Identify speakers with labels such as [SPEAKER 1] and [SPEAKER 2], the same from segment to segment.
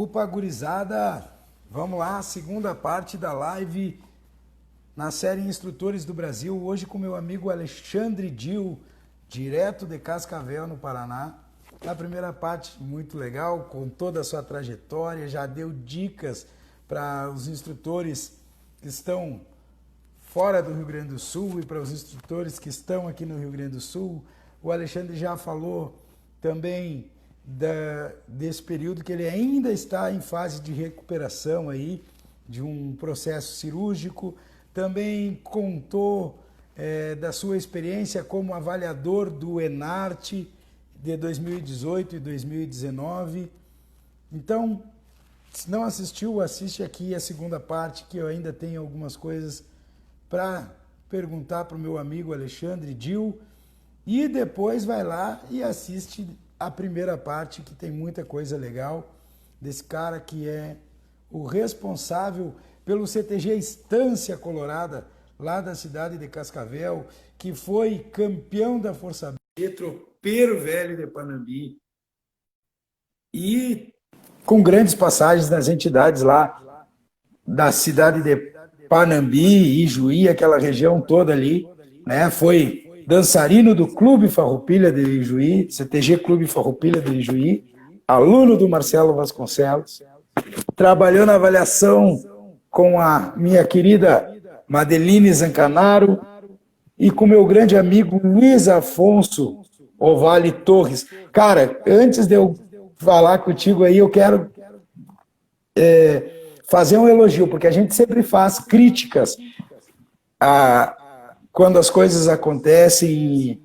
[SPEAKER 1] Opa, gurizada! Vamos lá, segunda parte da live na série Instrutores do Brasil. Hoje com meu amigo Alexandre Dil, direto de Cascavel, no Paraná. Na primeira parte, muito legal, com toda a sua trajetória, já deu dicas para os instrutores que estão fora do Rio Grande do Sul e para os instrutores que estão aqui no Rio Grande do Sul. O Alexandre já falou também desse período que ele ainda está em fase de recuperação aí, de um processo cirúrgico. Também contou da sua experiência como avaliador do Enarte de 2018 e 2019. Então, se não assistiu, assiste aqui a segunda parte, que eu ainda tenho algumas coisas para perguntar para o meu amigo Alexandre Dil. E depois vai lá e assiste a primeira parte, que tem muita coisa legal desse cara que é o responsável pelo CTG Estância Colorada, lá da cidade de Cascavel, que foi campeão da Força B, tropeiro velho de Panambi, e com grandes passagens nas entidades lá da cidade de Panambi, Ijuí, aquela região toda ali, né? Foi dançarino do Clube Farroupilha de Ijuí, CTG Clube Farroupilha de Ijuí, aluno do Marcelo Vasconcelos, trabalhou na avaliação com a minha querida Madeline Zancanaro e com meu grande amigo Luiz Afonso Ovale Torres. Cara, antes de eu falar contigo aí, eu quero fazer um elogio, porque a gente sempre faz críticas quando as coisas acontecem,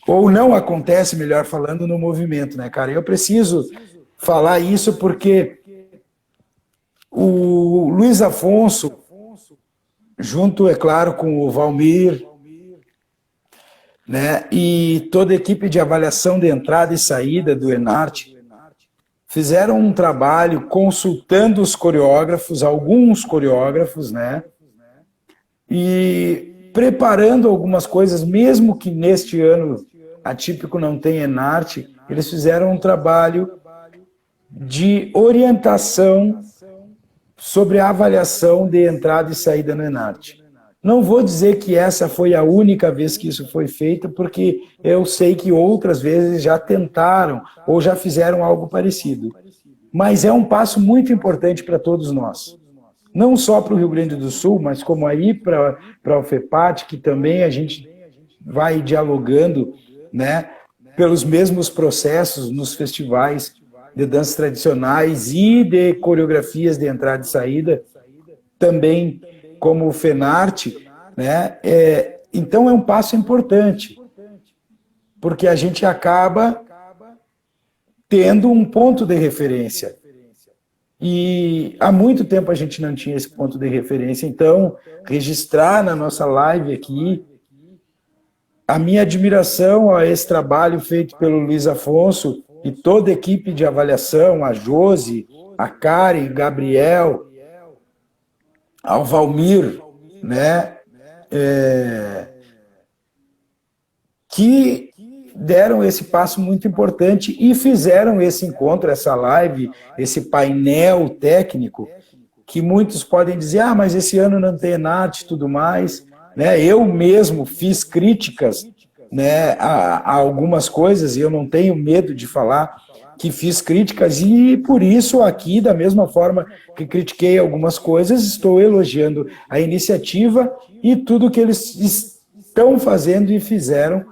[SPEAKER 1] ou não acontecem, melhor falando, no movimento, né, cara? Eu preciso falar isso porque o Luiz Afonso, junto, é claro, com o Valmir, né, e toda a equipe de avaliação de entrada e saída do Enarte, fizeram um trabalho consultando os coreógrafos, alguns coreógrafos, né, e preparando algumas coisas, mesmo que neste ano atípico não tenha Enarte, eles fizeram um trabalho de orientação sobre a avaliação de entrada e saída no Enarte. Não vou dizer que essa foi a única vez que isso foi feito, porque eu sei que outras vezes já tentaram ou já fizeram algo parecido. Mas é um passo muito importante para todos nós. Não só para o Rio Grande do Sul, mas como aí para o FEPAT, que também a gente vai dialogando, né, pelos mesmos processos nos festivais de danças tradicionais e de coreografias de entrada e saída, também como o FENARTE, né? Então é um passo importante, porque a gente acaba tendo um ponto de referência. E há muito tempo a gente não tinha esse ponto de referência, então registrar na nossa live aqui a minha admiração a esse trabalho feito pelo Luiz Afonso e toda a equipe de avaliação, a Josi, a Karen, o Gabriel, ao Valmir, né, que deram esse passo muito importante e fizeram esse encontro, essa live, esse painel técnico, que muitos podem dizer, mas esse ano não tem Enarte e tudo mais, né? Eu mesmo fiz críticas, né, a algumas coisas, e eu não tenho medo de falar que fiz críticas, e por isso aqui, da mesma forma que critiquei algumas coisas, estou elogiando a iniciativa e tudo que eles estão fazendo e fizeram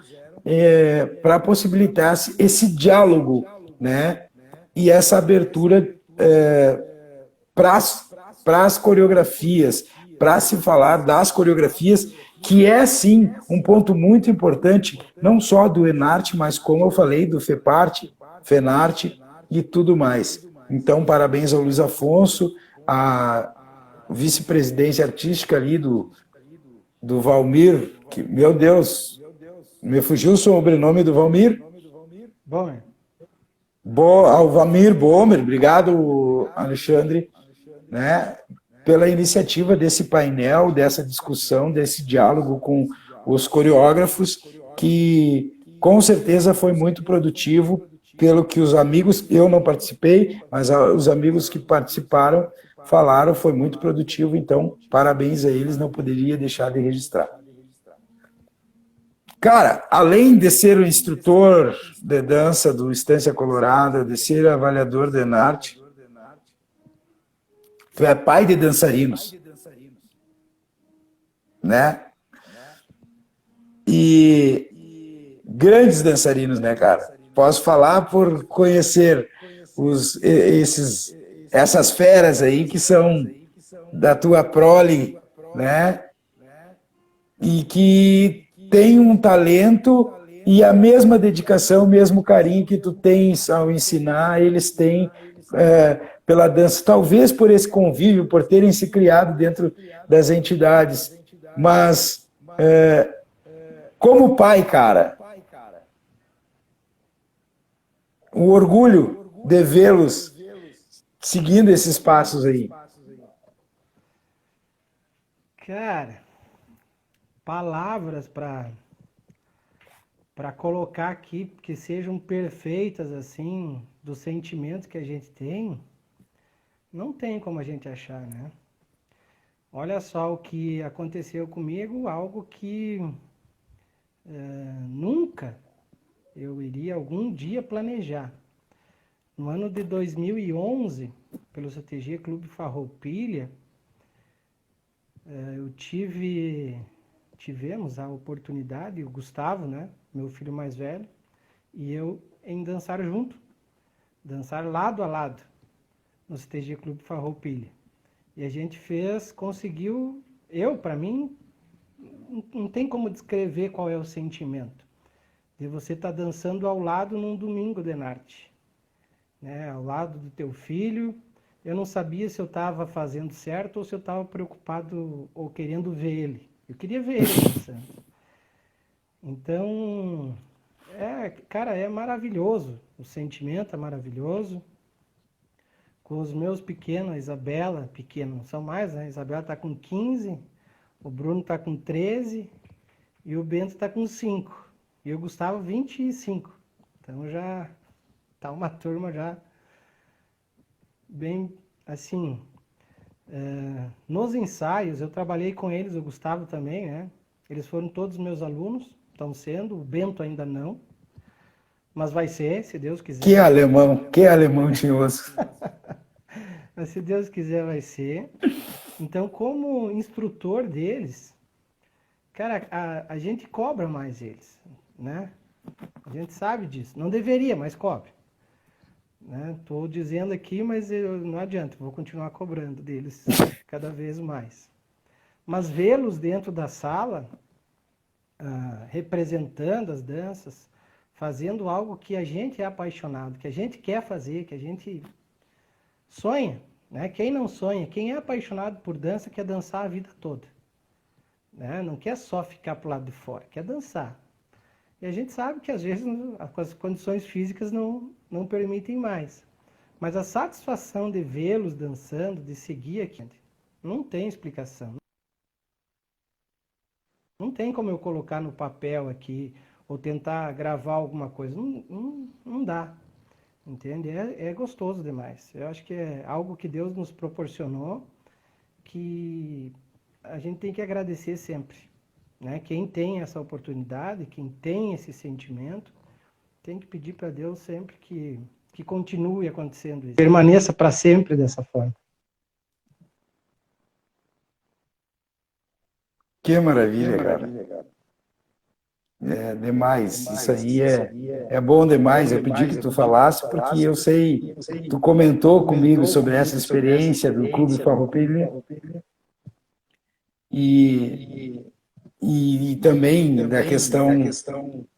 [SPEAKER 1] para possibilitar esse diálogo, né, e essa abertura para as coreografias, para se falar das coreografias, que é, sim, um ponto muito importante, não só do Enarte, mas, como eu falei, do FEPARTE, FENARTE e tudo mais. Então, parabéns ao Luiz Afonso, a vice-presidência artística ali do Valmir, que, meu Deus, me fugiu o sobrenome do Valmir?
[SPEAKER 2] Bomer.
[SPEAKER 1] Ao Valmir Bomer, obrigado, Alexandre, né, pela iniciativa desse painel, dessa discussão, desse diálogo com os coreógrafos, que com certeza foi muito produtivo pelo que os amigos, eu não participei, mas os amigos que participaram falaram, foi muito produtivo, então parabéns a eles, não poderia deixar de registrar. Cara, além de ser o instrutor de dança do Estância Colorada, de ser avaliador de Enarte, tu é pai de dançarinos, né? E grandes dançarinos, né, cara? Posso falar por conhecer essas feras aí que são da tua prole, né? E que tem um talento e a mesma dedicação, o mesmo carinho que tu tens ao ensinar, eles têm pela dança, talvez por esse convívio, por terem se criado dentro das entidades, mas como pai, cara, um orgulho de vê-los seguindo esses passos aí.
[SPEAKER 2] Cara, palavras para colocar aqui que sejam perfeitas assim dos sentimentos que a gente tem, não tem como a gente achar, né? Olha só o que aconteceu comigo, algo que nunca eu iria algum dia planejar. No ano de 2011, pelo CTG Clube Farroupilha, tivemos a oportunidade, o Gustavo, né, meu filho mais velho, e eu em dançar junto, dançar lado a lado no CTG Clube Farroupilha. E a gente conseguiu, para mim, não tem como descrever qual é o sentimento de você estar dançando ao lado num domingo de Enarte, né, ao lado do teu filho. Eu não sabia se eu estava fazendo certo ou se eu estava preocupado ou querendo ver ele. Eu queria ver ele dançando. Então, cara, é maravilhoso. O sentimento é maravilhoso. Com os meus pequenos, a Isabela, pequena, não são mais, né? A Isabela está com 15, o Bruno está com 13 e o Bento está com 5. E o Gustavo, 25. Então já tá uma turma já bem assim. Nos ensaios, eu trabalhei com eles, o Gustavo também, né? Eles foram todos meus alunos, estão sendo, o Bento ainda não, mas vai ser, se Deus quiser.
[SPEAKER 1] Que alemão tinhoso.
[SPEAKER 2] Mas se Deus quiser, vai ser. Então, como instrutor deles, cara, a gente cobra mais eles, né? A gente sabe disso. Não deveria, mas cobra. Estou dizendo aqui, mas não adianta, vou continuar cobrando deles cada vez mais. Mas vê-los dentro da sala, representando as danças, fazendo algo que a gente é apaixonado, que a gente quer fazer, que a gente sonha, né? Quem não sonha, quem é apaixonado por dança quer dançar a vida toda, né? Não quer só ficar para o lado de fora, quer dançar. E a gente sabe que às vezes as condições físicas não permitem mais. Mas a satisfação de vê-los dançando, de seguir aqui, não tem explicação. Não tem como eu colocar no papel aqui ou tentar gravar alguma coisa. Não dá. Entende? É gostoso demais. Eu acho que é algo que Deus nos proporcionou que a gente tem que agradecer sempre. Né? Quem tem essa oportunidade, quem tem esse sentimento, tem que pedir para Deus sempre que continue acontecendo isso. Permaneça para sempre dessa forma.
[SPEAKER 1] Que maravilha, cara. É demais. Isso aí é bom demais. Eu pedi que tu falasse porque eu sei, tu comentou comigo sobre essa experiência do Clube Farroupilha e também da questão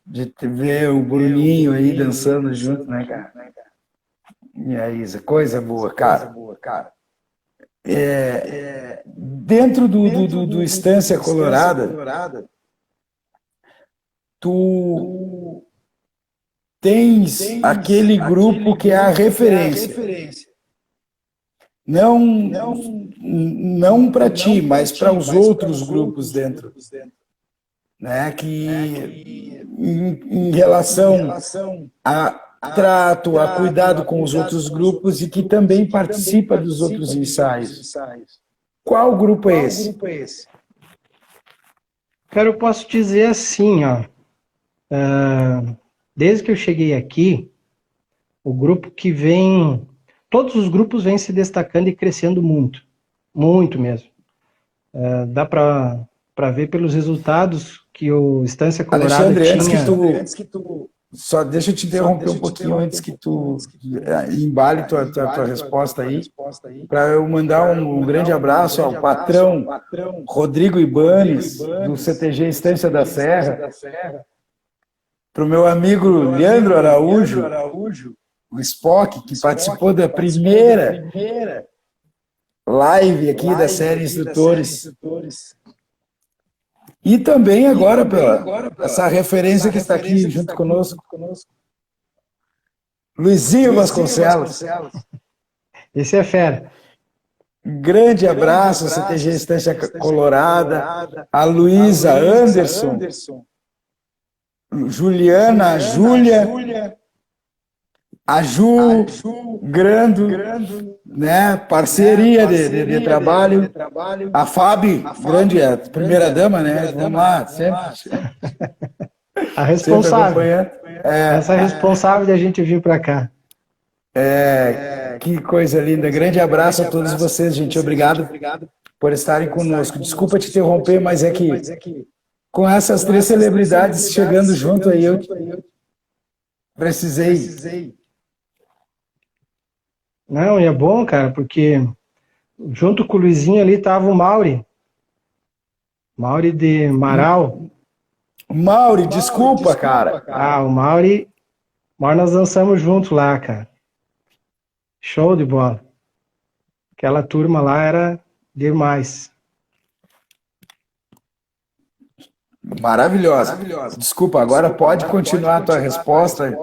[SPEAKER 1] de ver o Bruninho aí dançando junto, né, cara? E aí, coisa boa, cara. Dentro do Estância Colorada, tu tens aquele grupo que é a referência. Não para ti, mas para os outros grupos dentro. Né, que em relação a trato, a cuidado com os outros grupos e que também participa dos outros ensaios. Qual grupo é esse?
[SPEAKER 2] Cara, eu posso dizer assim, ó, desde que eu cheguei aqui, o grupo que vem, todos os grupos vêm se destacando e crescendo muito, muito mesmo. Dá para ver pelos resultados que o Estância Colorada
[SPEAKER 1] Alexandre,
[SPEAKER 2] tinha.
[SPEAKER 1] antes que tu só deixa eu te interromper um pouquinho antes que tu embale tua resposta aí, para eu mandar um grande abraço ao patrão Rodrigo Ibanes, do CTG Estância da Serra, para o meu amigo Leandro Araújo, o Spock, que participou da primeira live aqui da série Instrutores. E também agora, essa referência que está aqui junto conosco, Luizinho Vasconcelos.
[SPEAKER 2] Esse é fera.
[SPEAKER 1] Grande abraço, CTG Estância Colorada, a Luísa Anderson, Juliana, a Júlia, a Ju, Grando, né, parceria de trabalho, a Fábio, grande, a primeira dama, né, vamos lá, sempre
[SPEAKER 2] A responsável.
[SPEAKER 1] acompanhando.
[SPEAKER 2] Essa é responsável de a gente vir para cá.
[SPEAKER 1] Que coisa linda, grande abraço a todos vocês, gente, obrigado por estarem conosco. Desculpa te interromper, mas é que com essas três celebridades chegando junto aí, eu precisei.
[SPEAKER 2] Não, e é bom, cara, porque junto com o Luizinho ali tava o Mauri de Marau.
[SPEAKER 1] Mauri, desculpa, cara.
[SPEAKER 2] O Mauri nós dançamos junto lá, cara. Show de bola. Aquela turma lá era demais.
[SPEAKER 1] Maravilhosa. Desculpa, agora pode continuar a tua resposta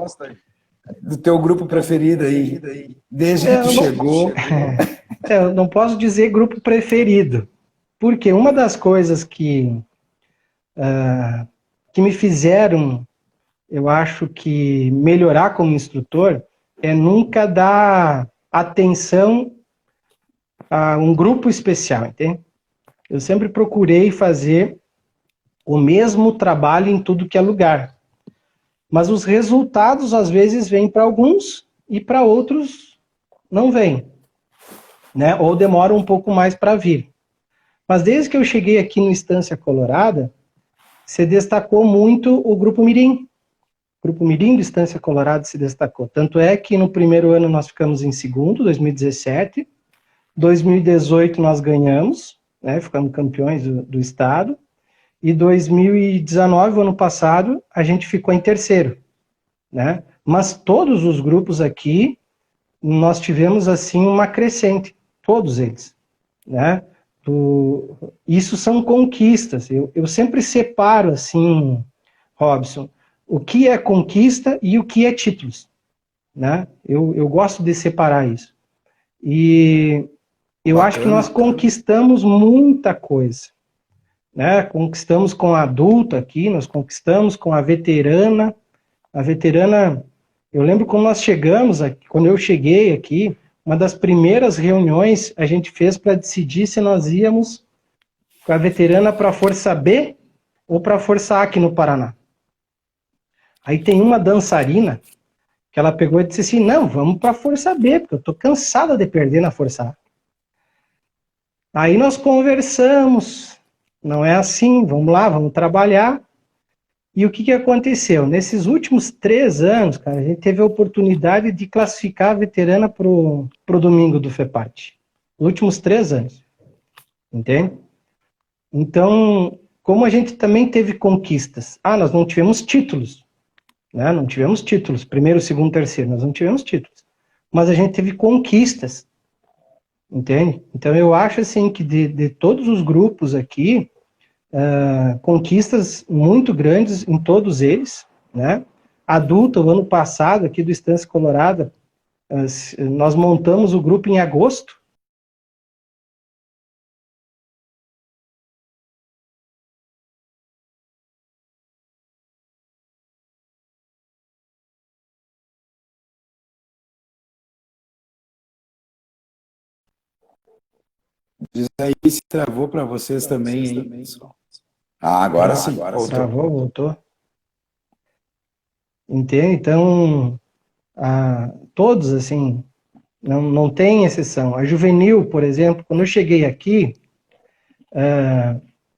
[SPEAKER 1] do teu grupo preferido aí, desde que tu chegou.
[SPEAKER 2] Eu não posso dizer grupo preferido, porque uma das coisas que me fizeram, eu acho que melhorar como instrutor, é nunca dar atenção a um grupo especial, entende? Eu sempre procurei fazer o mesmo trabalho em tudo que é lugar. Mas os resultados, às vezes, vêm para alguns e para outros não vêm, né? Ou demoram um pouco mais para vir. Mas desde que eu cheguei aqui no Estância Colorada, se destacou muito o Grupo Mirim. O Grupo Mirim do Estância Colorada se destacou. Tanto é que no primeiro ano nós ficamos em segundo, 2017. 2018 nós ganhamos, né? Ficamos campeões do estado. E 2019, o ano passado, a gente ficou em terceiro, né? Mas todos os grupos aqui, nós tivemos, assim, uma crescente, todos eles, né? Isso são conquistas. Eu sempre separo, assim, Robson, o que é conquista e o que é títulos, né? Eu gosto de separar isso. E eu acho que nós conquistamos muita coisa, né? Conquistamos com a adulta aqui, nós conquistamos com a veterana. A veterana, eu lembro quando nós chegamos aqui, quando eu cheguei aqui, uma das primeiras reuniões a gente fez para decidir se nós íamos com a veterana para a Força B ou para a Força A aqui no Paraná. Aí tem uma dançarina que ela pegou e disse assim, não, vamos para a Força B, porque eu estou cansada de perder na Força A. Aí nós conversamos, não é assim, vamos lá, vamos trabalhar. E o que aconteceu? Nesses últimos 3 anos, cara, a gente teve a oportunidade de classificar a veterana pro domingo do FEPAT. Nos últimos 3 anos. Entende? Então, como a gente também teve conquistas. Nós não tivemos títulos. Né? Não tivemos títulos. Primeiro, segundo, terceiro. Nós não tivemos títulos. Mas a gente teve conquistas. Entende? Então, eu acho assim que de todos os grupos aqui, conquistas muito grandes em todos eles, né? Adulta, o ano passado, aqui do Estância Colorada, nós montamos o grupo em agosto,
[SPEAKER 1] Diz aí se travou para vocês também, hein, pessoal. Ah, agora sim. Voltou.
[SPEAKER 2] Travou, voltou. Entende? Então, todos, assim, não tem exceção. A Juvenil, por exemplo, quando eu cheguei aqui,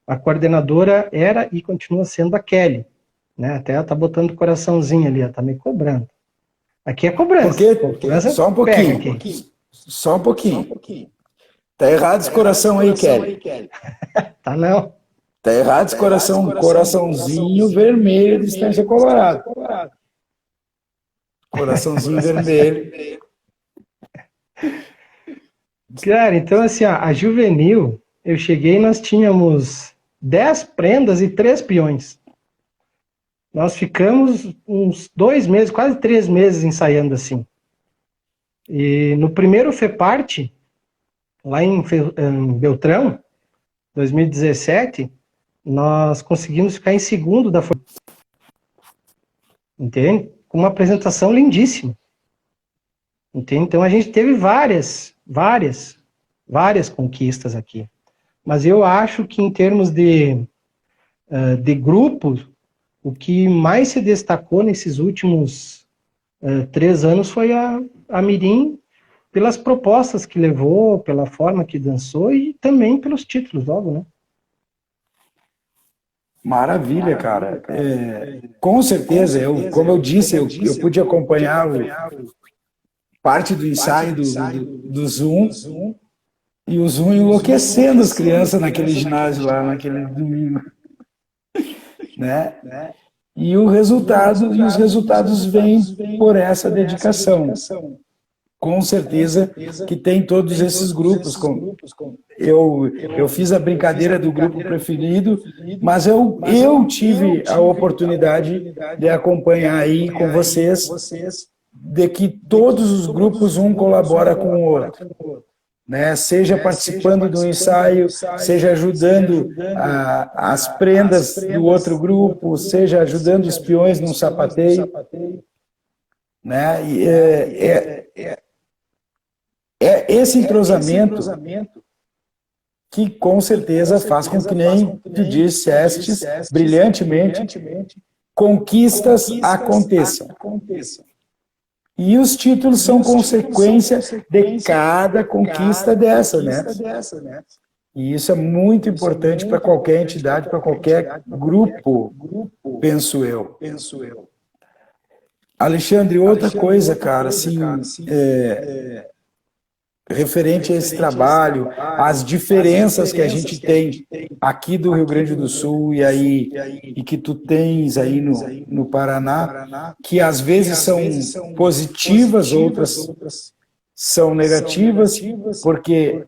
[SPEAKER 2] a coordenadora era e continua sendo a Kelly, né? Até ela tá botando coraçãozinho ali, ela tá me cobrando. Aqui é cobrança.
[SPEAKER 1] Porque, só um pouquinho. Só um pouquinho. Tá errado esse coração aí, Kelly.
[SPEAKER 2] Tá não.
[SPEAKER 1] Tá errado esse coraçãozinho vermelho de Estância Colorado. Coraçãozinho vermelho.
[SPEAKER 2] Cara, então assim, a Juvenil, eu cheguei e nós tínhamos 10 prendas e 3 peões. Nós ficamos uns 2 meses, quase 3 meses ensaiando assim. E no primeiro FEPART, lá em Beltrão, 2017, nós conseguimos ficar em segundo da formação. Entende? Com uma apresentação lindíssima. Entende? Então a gente teve várias conquistas aqui. Mas eu acho que em termos de grupos, o que mais se destacou nesses últimos 3 anos foi a Mirim, pelas propostas que levou, pela forma que dançou e também pelos títulos, logo, né?
[SPEAKER 1] Maravilha, cara. Com certeza, como eu disse, eu pude acompanhar parte do ensaio do Zoom, e o Zoom enlouquecendo as crianças naquele ginásio lá, naquele domingo. Né? E os resultados vêm por essa dedicação. Com certeza que tem todos esses grupos. Eu fiz a brincadeira do grupo preferido, mas eu tive a oportunidade de acompanhar aí com vocês, de que todos os grupos um colabora com o outro. Né? Seja participando do ensaio, seja ajudando as prendas do outro grupo, seja ajudando os peões num sapateio. Né? Esse entrosamento que com certeza faz com que nem tu disseste brilhantemente, conquistas aconteçam. E os títulos são consequência de cada conquista dessa, né? E isso é muito importante para qualquer entidade, para qualquer grupo, penso eu. Alexandre, outra coisa, cara, assim, referente a esse trabalho, as diferenças que a gente tem aqui do Rio Grande do Sul e que tu tens aí no Paraná, que às vezes são positivas, outras são negativas, porque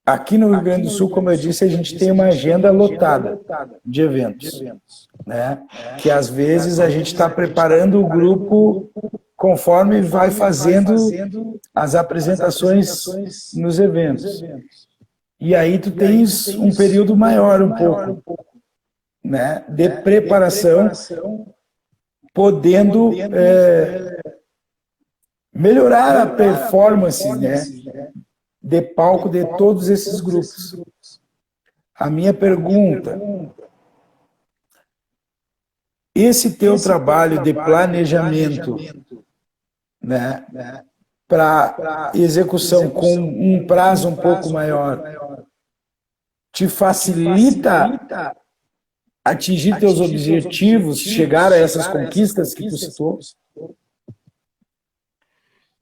[SPEAKER 1] aqui no Rio Grande do Sul, como eu disse, a gente tem uma agenda lotada de eventos, né? Que às vezes a gente está preparando o grupo conforme vai fazendo as apresentações nos eventos. E aí tu tens um período maior um pouco, né, de preparação, podendo melhorar a performance, né, de palco de todos esses grupos. A minha pergunta: esse teu trabalho de planejamento, né, para execução com um prazo um pouco maior, te facilita atingir teus objetivos, chegar a essas conquistas que tu citou?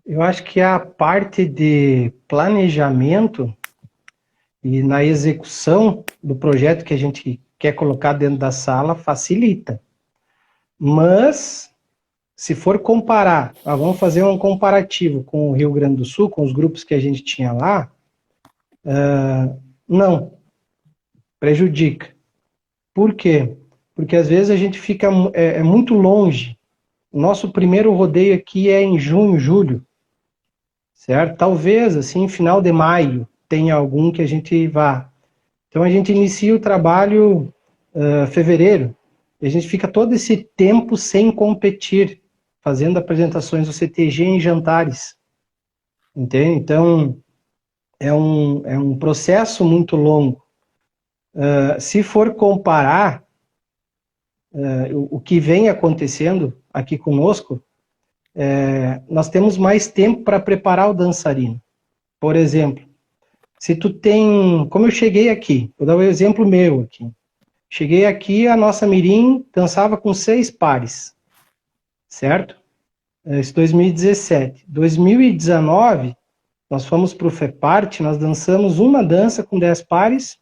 [SPEAKER 2] Eu acho que a parte de planejamento e na execução do projeto que a gente quer colocar dentro da sala facilita. Mas, se for comparar, vamos fazer um comparativo com o Rio Grande do Sul, com os grupos que a gente tinha lá, não, prejudica. Por quê? Porque às vezes a gente fica muito longe. O nosso primeiro rodeio aqui é em junho, julho, certo? Talvez, assim, final de maio, tenha algum que a gente vá. Então a gente inicia o trabalho fevereiro, e a gente fica todo esse tempo sem competir, fazendo apresentações do CTG em jantares. Entende? Então, é um processo muito longo. Se for comparar o que vem acontecendo aqui conosco, nós temos mais tempo para preparar o dançarino. Por exemplo, se tu tem... Como eu cheguei aqui, vou dar um exemplo meu aqui. Cheguei aqui, a nossa mirim dançava com 6 pares, certo? Isso 2017. 2019, nós fomos para o FEPART, nós dançamos uma dança com 10 pares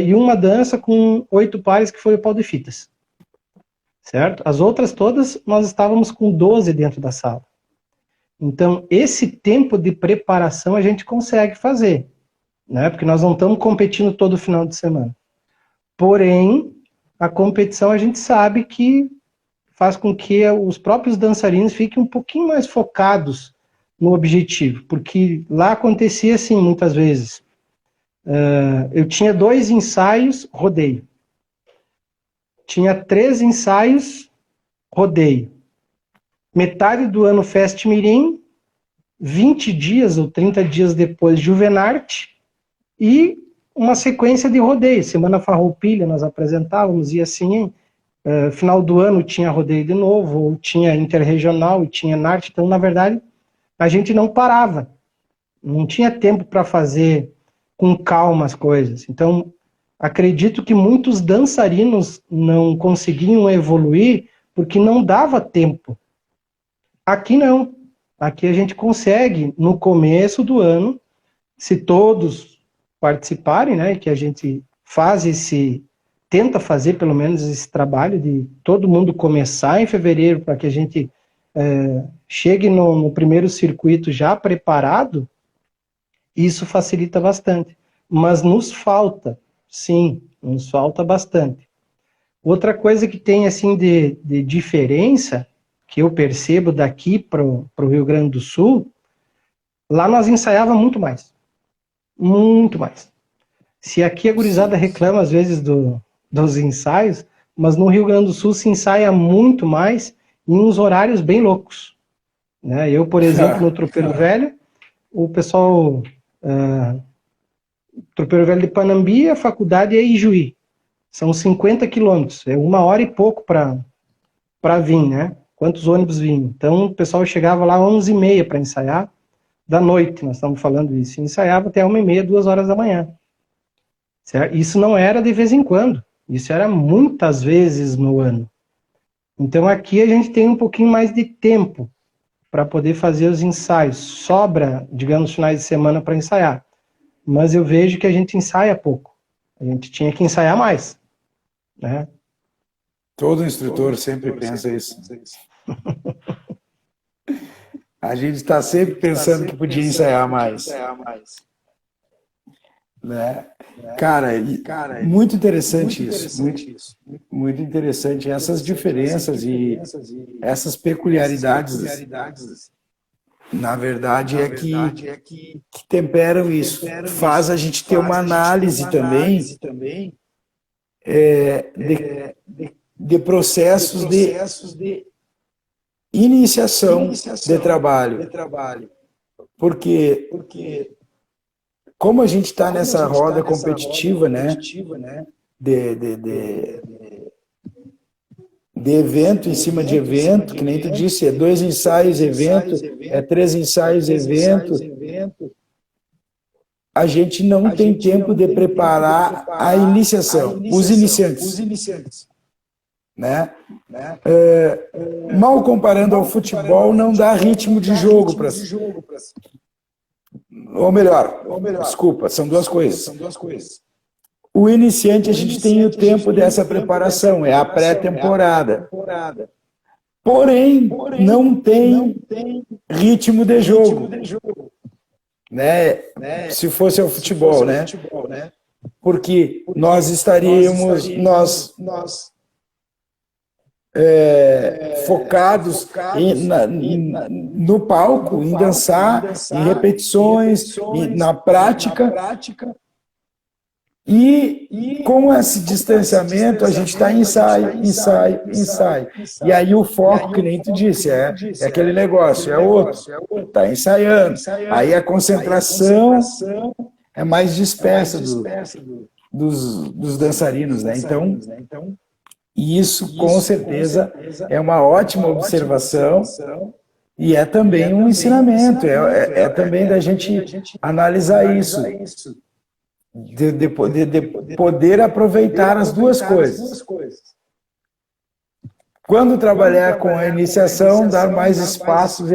[SPEAKER 2] e uma dança com 8 pares, que foi o pau de fitas. Certo? As outras todas, nós estávamos com 12 dentro da sala. Então, esse tempo de preparação a gente consegue fazer, né? Porque nós não estamos competindo todo final de semana. Porém, a competição a gente sabe que faz com que os próprios dançarinos fiquem um pouquinho mais focados no objetivo, porque lá acontecia assim, muitas vezes. Eu tinha 2 ensaios, rodeio. Tinha 3 ensaios, rodeio. Metade do ano Fest Mirim, 20 dias ou 30 dias depois Juvenarte, e uma sequência de rodeio. Semana Farroupilha nós apresentávamos, e assim, final do ano tinha rodeio de novo, ou tinha interregional e tinha Narte. Então, na verdade, a gente não parava. Não tinha tempo para fazer com calma as coisas. Então, acredito que muitos dançarinos não conseguiam evoluir porque não dava tempo. Aqui não. Aqui a gente consegue, no começo do ano, se todos participarem, né, que a gente tenta fazer pelo menos esse trabalho de todo mundo começar em fevereiro para que a gente chegue no primeiro circuito já preparado, isso facilita bastante. Mas nos falta, sim, nos falta bastante. Outra coisa que tem assim de diferença, que eu percebo daqui para o Rio Grande do Sul, lá nós ensaiávamos muito mais. Muito mais. Se aqui a gurizada reclama às vezes dos ensaios, mas no Rio Grande do Sul se ensaia muito mais em uns horários bem loucos. Né? Eu, por exemplo, no Tropeiro Velho, o pessoal... Tropeiro Velho de Panambi, a faculdade é Ijuí. São 50 quilômetros. É 1 hora e pouco para vir, né? Quantos ônibus vinham? Então, o pessoal chegava lá às 11h30 para ensaiar, da noite, nós estamos falando isso. E ensaiava até 1h30, 2 horas da manhã. Certo? Isso não era de vez em quando. Isso era muitas vezes no ano. Então, aqui a gente tem um pouquinho mais de tempo para poder fazer os ensaios. Sobra, digamos, finais de semana para ensaiar. Mas eu vejo que a gente ensaia pouco. A gente tinha que ensaiar mais. Né?
[SPEAKER 1] Todo instrutor sempre pensa isso. A gente está sempre pensando que podia ensaiar mais. Né? Cara, muito interessante isso. Muito interessante. Essas diferenças e essas peculiaridades, na verdade, é que temperam isso. Faz a gente ter uma análise também de processos de iniciação de trabalho. Porque como a gente está nessa roda competitiva, né, de evento em cima de evento, que nem tu disse, é 2 ensaios evento, é 3 ensaios evento, a gente não tem tempo de preparar a iniciação, os iniciantes. Né? Mal comparando ao futebol, não dá ritmo de jogo para... Ou melhor, desculpa, são duas coisas. O iniciante, a gente tem o tempo dessa preparação, é a pré-temporada. Porém, não tem ritmo de jogo. Né? Se fosse o futebol, né? Porque nós estaríamos... focados no palco, em dançar, em repetições, na prática. E com esse distanciamento, a gente está em ensaio, ensaio, ensaio. E aí o foco, que nem tu disse, é aquele negócio, é outro, está ensaiando. Aí a concentração é mais dispersa dos dançarinos, né? Então, isso com certeza é uma ótima observação e é também um ensinamento, é também da gente analisar isso. De poder aproveitar as duas coisas. Quando trabalhar com a iniciação, dar mais espaços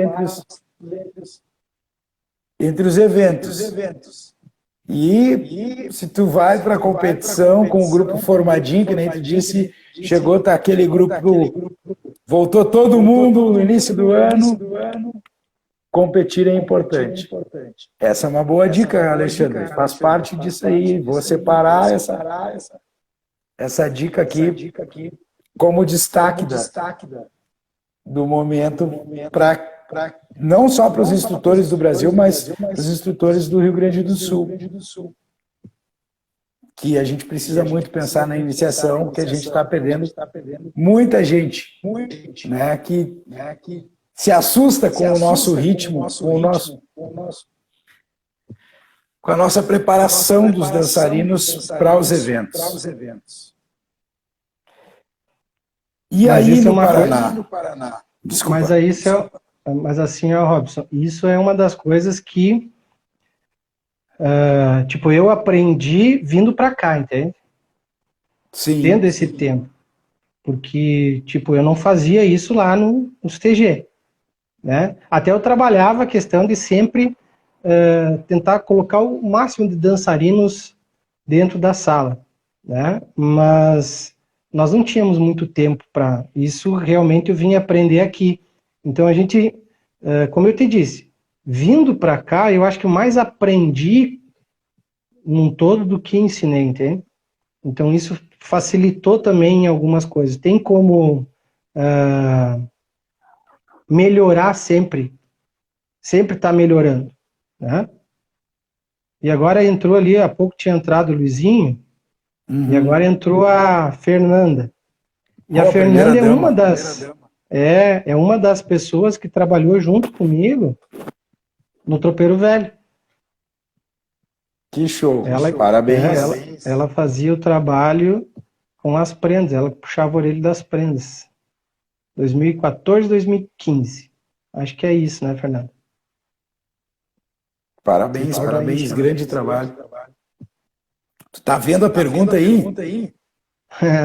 [SPEAKER 1] entre os eventos. E se tu vai para a competição com o grupo formadinho, que nem tu disse, chegou, tá aquele grupo, voltou todo mundo no início do ano, competir é importante. Essa é uma boa dica, Alexandre. Faz parte disso aí. Vou separar essa dica aqui como destaque do momento, não só para os instrutores do Brasil, mas para os instrutores do Rio Grande do Sul. Que a gente precisa muito pensar na iniciação, porque a gente está perdendo muita gente, né, que se assusta com o nosso ritmo, com a nossa preparação dos dançarinos para os eventos. E aí no Paraná? Desculpa.
[SPEAKER 2] Mas assim, ó, Robson, isso é uma das coisas que tipo, eu aprendi vindo para cá, entende?
[SPEAKER 1] Sim.
[SPEAKER 2] Tendo esse tempo. Porque, tipo, eu não fazia isso lá nos TG. Né? Até eu trabalhava a questão de sempre tentar colocar o máximo de dançarinos dentro da sala, né? Mas nós não tínhamos muito tempo para isso, realmente eu vim aprender aqui. Então a gente, como eu te disse, vindo para cá, eu acho que eu mais aprendi num todo do que ensinei, entende? Então isso facilitou também algumas coisas. Tem como melhorar sempre está melhorando, né? E agora entrou ali, há pouco tinha entrado o Luizinho, e agora entrou a Fernanda. E a Fernanda é uma das pessoas que trabalhou junto comigo no Tropeiro Velho.
[SPEAKER 1] Que show, parabéns.
[SPEAKER 2] Ela fazia o trabalho com as prendas, ela puxava a orelha das prendas. 2014, 2015. Acho que é isso, né, Fernanda?
[SPEAKER 1] Parabéns, grande trabalho. Tu tá vendo a pergunta aí?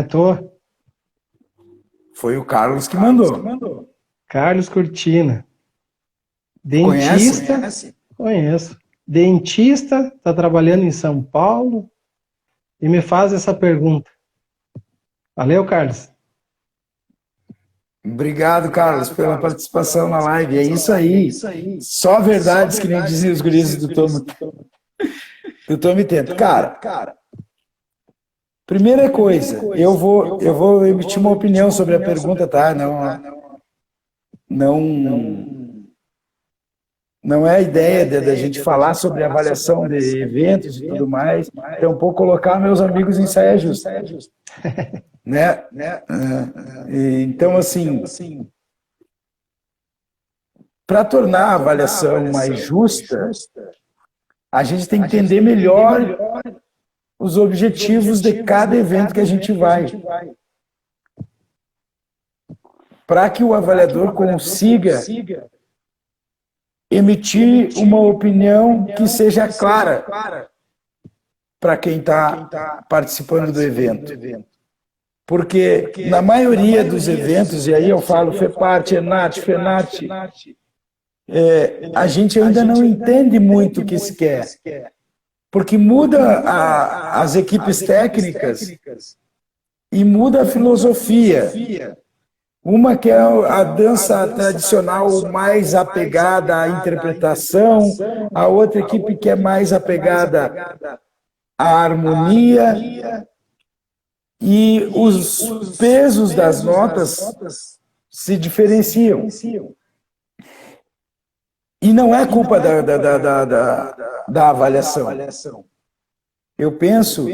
[SPEAKER 2] Tô.
[SPEAKER 1] Foi o Carlos que mandou.
[SPEAKER 2] Carlos Cortina. Dentista.
[SPEAKER 1] Conhece?
[SPEAKER 2] Conheço. Dentista, tá trabalhando em São Paulo e me faz essa pergunta. Valeu, Carlos.
[SPEAKER 1] Obrigado, Carlos, pela participação na live. É isso aí. Só verdades, que nem diziam os gurizes do Tome Tento. Cara, primeira coisa, eu vou emitir uma opinião sobre a pergunta, tá? Não é a ideia da gente falar sobre avaliação de eventos e tudo mais, tampouco colocar meus amigos em saia justa. Né? Então, assim, para tornar a avaliação mais justa, a gente tem que entender melhor os objetivos de cada evento que a gente vai. Para que o avaliador consiga emitir uma opinião que seja clara para quem está participando do evento. Porque na maioria dos eventos, e aí eu falo FEPART, ENART, FENART, a gente ainda não entende muito o que se quer. Porque muda as equipes técnicas e muda a filosofia. Uma que é a dança tradicional mais apegada à interpretação, a outra equipe que é mais apegada à harmonia, e os pesos das notas se diferenciam. E não é culpa da avaliação. Eu penso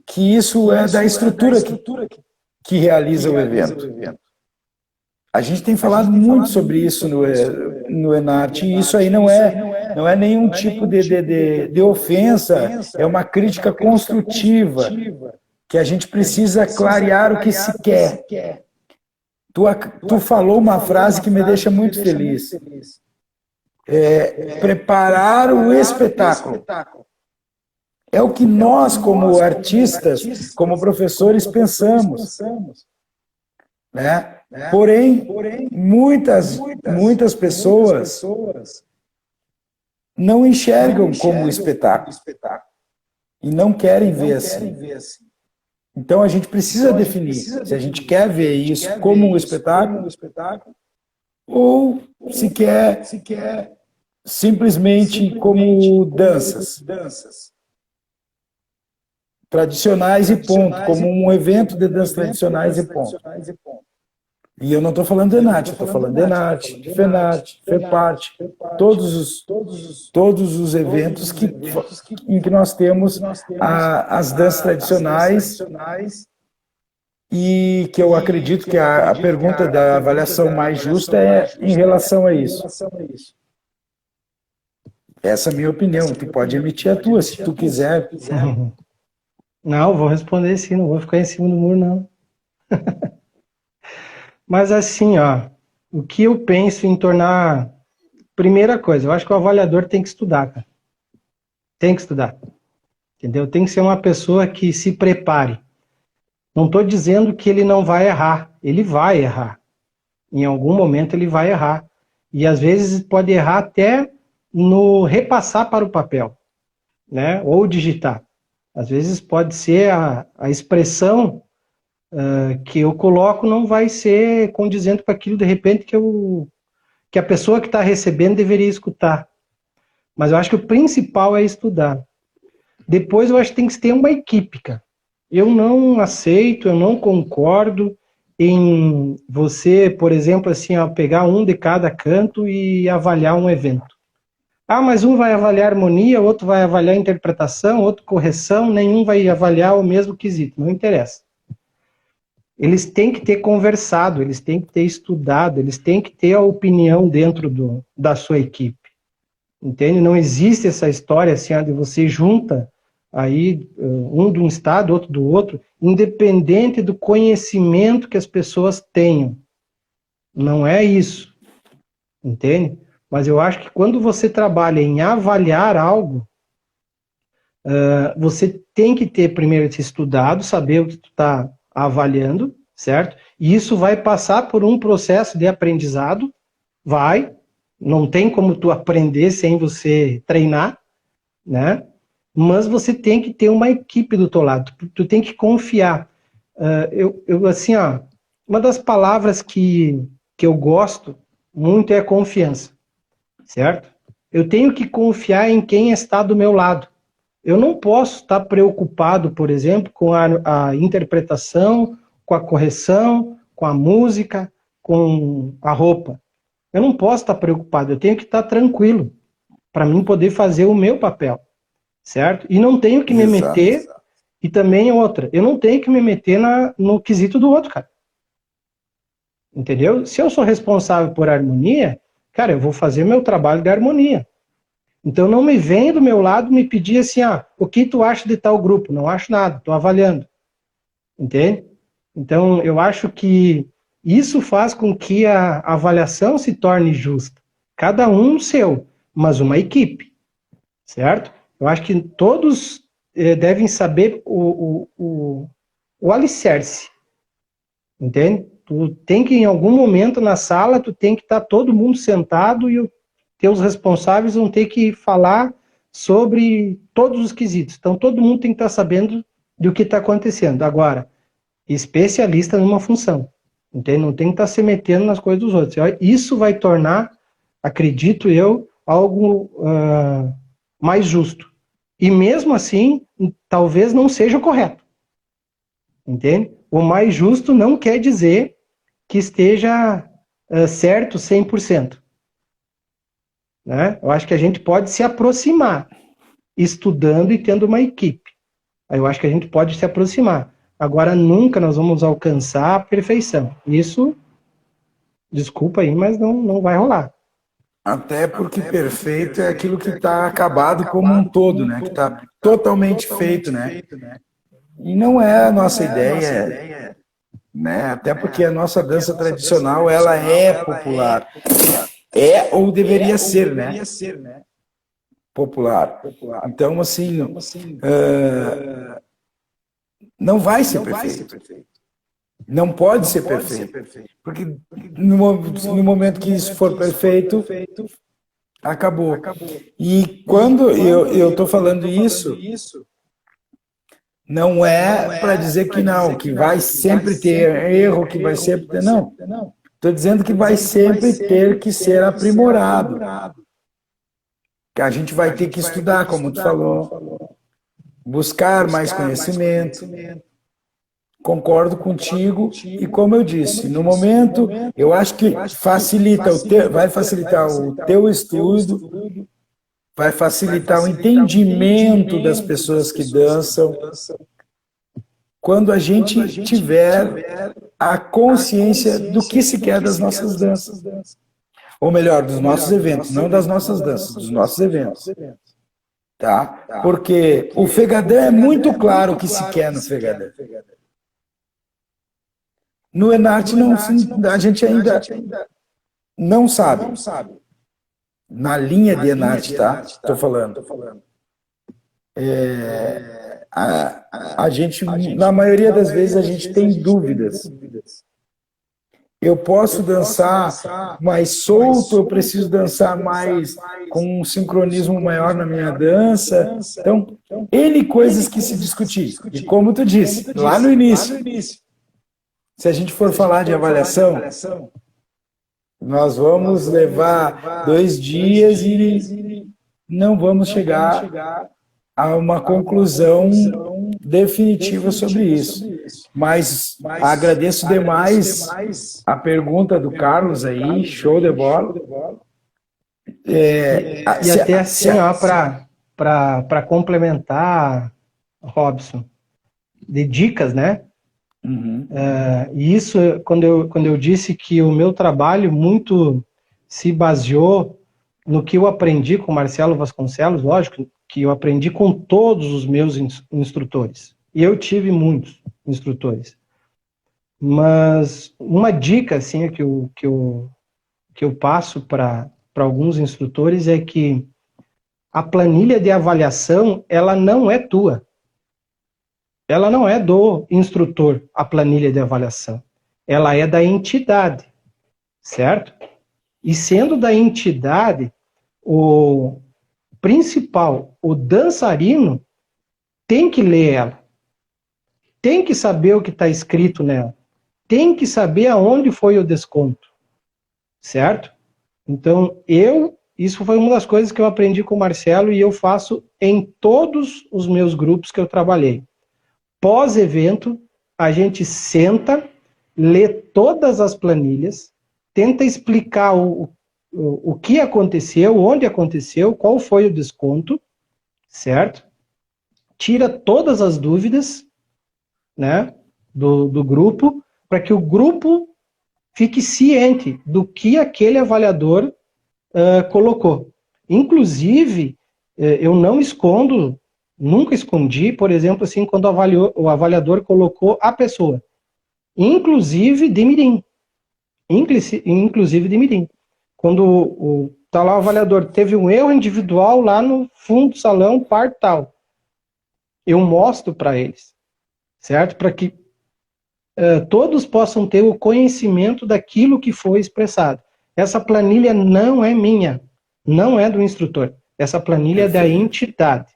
[SPEAKER 1] que isso é da estrutura que realiza o evento. A gente tem falado muito sobre isso no Enarte, e isso aí não é nenhum tipo de ofensa, é uma crítica construtiva, que a gente precisa clarear o que se quer. Tu falou uma frase que me deixa muito feliz. Preparar o espetáculo. É o que nós, como artistas, como professores, pensamos, né? Porém, muitas pessoas não enxergam como espetáculo e não querem ver assim. Então a gente precisa definir se a gente quer ver isso como um espetáculo ou se quer simplesmente como danças tradicionais e ponto, como um evento de danças tradicionais e ponto. E eu não estou falando de Enarte, eu estou falando de Enarte, de FENARTE, FEPARTE, todos os eventos em que nós temos as danças tradicionais, e que eu acredito que a pergunta da avaliação mais justa é em relação a isso. Essa é a minha opinião, tu pode emitir a tua, se tu quiser.
[SPEAKER 2] Não, vou responder sim, não vou ficar em cima do muro, não. Mas assim, ó, o que eu penso em tornar... Primeira coisa, eu acho que o avaliador tem que estudar, cara. Tem que estudar. Entendeu? Tem que ser uma pessoa que se prepare. Não estou dizendo que ele não vai errar. Ele vai errar. Em algum momento ele vai errar. E às vezes pode errar até no repassar para o papel, né? Ou digitar. Às vezes pode ser a expressão que eu coloco não vai ser condizente com aquilo, de repente, que a pessoa que está recebendo deveria escutar. Mas eu acho que o principal é estudar. Depois eu acho que tem que ter uma equipe, cara. Eu não aceito, eu não concordo em você, por exemplo, assim, ó, pegar um de cada canto e avaliar um evento. Ah, mas um vai avaliar harmonia, outro vai avaliar interpretação, outro correção, nenhum vai avaliar o mesmo quesito, não interessa. Eles têm que ter conversado, eles têm que ter estudado, eles têm que ter a opinião dentro da sua equipe. Entende? Não existe essa história assim, de você junta aí um de um estado, outro do outro, independente do conhecimento que as pessoas tenham. Não é isso. Entende? Mas eu acho que quando você trabalha em avaliar algo, você tem que ter primeiro esse estudado, saber o que tu está avaliando, certo? E isso vai passar por um processo de aprendizado, não tem como tu aprender sem você treinar, né? Mas você tem que ter uma equipe do teu lado, tu tem que confiar. Assim, ó, uma das palavras que eu gosto muito é confiança, certo? Eu tenho que confiar em quem está do meu lado. Eu não posso estar preocupado, por exemplo, com a interpretação, com a correção, com a música, com a roupa. Eu não posso estar preocupado, eu tenho que estar tranquilo para mim poder fazer o meu papel, certo? E não tenho que me meter, e também outra, eu não tenho que me meter no quesito do outro, cara. Entendeu? Se eu sou responsável por harmonia, cara, eu vou fazer meu trabalho de harmonia. Então não me vem do meu lado me pedir assim, o que tu acha de tal grupo? Não acho nada, estou avaliando. Entende? Então eu acho que isso faz com que a avaliação se torne justa. Cada um seu, mas uma equipe. Certo? Eu acho que todos devem saber o alicerce. Entende? Tu tem que, em algum momento na sala, tu tem que estar todo mundo sentado e teus responsáveis vão ter que falar sobre todos os quesitos. Então, todo mundo tem que estar sabendo do que está acontecendo. Agora, especialista numa função. Entende? Não tem que estar se metendo nas coisas dos outros. Isso vai tornar, acredito eu, algo mais justo. E mesmo assim, talvez não seja o correto. Entende? O mais justo não quer dizer que esteja certo 100%. Né? Eu acho que a gente pode se aproximar, estudando e tendo uma equipe. Aí eu acho que a gente pode se aproximar. Agora, nunca nós vamos alcançar a perfeição. Isso, desculpa aí, mas não vai rolar.
[SPEAKER 1] Até porque perfeito é aquilo que está acabado como um todo, né? Que está totalmente feito, né? E não é a nossa ideia, né? Até porque a nossa dança tradicional, ela é popular. É ou deveria ser, né? Popular. Então, assim, não vai ser perfeito. Não pode ser perfeito. Porque no momento que isso for perfeito, acabou. E quando eu estou falando isso, não é para dizer que não, que vai sempre ter erro, que vai sempre ter. Não. Estou dizendo que vai sempre ter que ser aprimorado. Que a gente vai ter que estudar, como tu falou, buscar mais conhecimento. Concordo contigo, e como eu disse, no momento, eu acho que vai facilitar o teu estudo, vai facilitar o entendimento das pessoas que dançam, quando a gente tiver a consciência do que se quer das nossas danças. Ou melhor, dos nossos eventos, não das nossas danças, dos nossos eventos. Tá? Porque o Fegadã é muito claro o que se quer no Fegadã. No Enarte, a gente ainda não sabe. Na linha de Enarte, tá? Estou falando. A gente, na maioria das vezes, a gente tem dúvidas. Eu posso dançar mais solto, eu preciso dançar mais com um sincronismo maior na minha dança. Então, N coisas que se discutir. E como tu disse, lá no início, se a gente for falar de avaliação, nós vamos levar 2 dias e não vamos chegar a uma conclusão definitiva sobre isso. Mas agradeço demais a pergunta do Carlos aí, show de bola.
[SPEAKER 2] E até assim, ó, para complementar, Robson, de dicas, né? E isso, quando eu disse que o meu trabalho muito se baseou no que eu aprendi com Marcelo Vasconcelos, lógico que eu aprendi com todos os meus instrutores. E eu tive muitos instrutores. Mas uma dica assim, que eu passo para alguns instrutores é que a planilha de avaliação, ela não é tua. Ela não é do instrutor, a planilha de avaliação. Ela é da entidade, certo? E sendo da entidade, o principal, o dançarino, tem que ler ela. Tem que saber o que está escrito nela. Tem que saber aonde foi o desconto, certo? Então, isso foi uma das coisas que eu aprendi com o Marcelo e eu faço em todos os meus grupos que eu trabalhei. Pós-evento, a gente senta, lê todas as planilhas, tenta explicar o que aconteceu, onde aconteceu, qual foi o desconto, certo? Tira todas as dúvidas, né, do grupo, para que o grupo fique ciente do que aquele avaliador colocou. Inclusive, eu não escondo, nunca escondi, por exemplo, assim, quando o avaliador colocou a pessoa, inclusive de mirim. Inclusive de mirim. Quando tá lá o avaliador, teve um erro individual lá no fundo do salão, parte tal. Eu mostro para eles, certo? Para que todos possam ter o conhecimento daquilo que foi expressado. Essa planilha não é minha, não é do instrutor. Essa planilha é da entidade,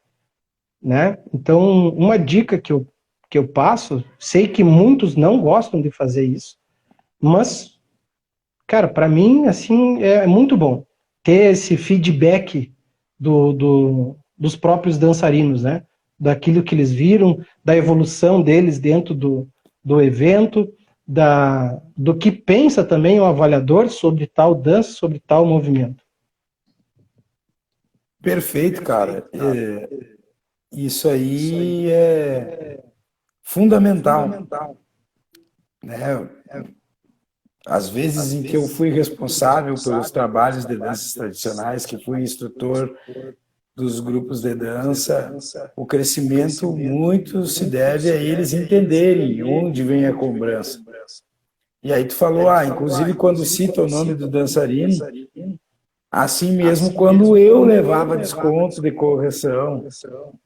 [SPEAKER 2] né? Então, uma dica que eu passo, sei que muitos não gostam de fazer isso, mas, cara, para mim, assim, é muito bom ter esse feedback dos próprios dançarinos, né? Daquilo que eles viram, da evolução deles dentro do evento, do que pensa também o avaliador sobre tal dança, sobre tal movimento.
[SPEAKER 1] Perfeito, cara. isso aí é fundamental, né? Às vezes em que eu fui responsável pelos trabalhos de danças tradicionais, que fui instrutor dos grupos de dança, o crescimento muito se deve a eles entenderem onde vem a cobrança. E aí tu falou, inclusive quando cita o nome do dançarino, assim mesmo quando eu levava desconto de correção,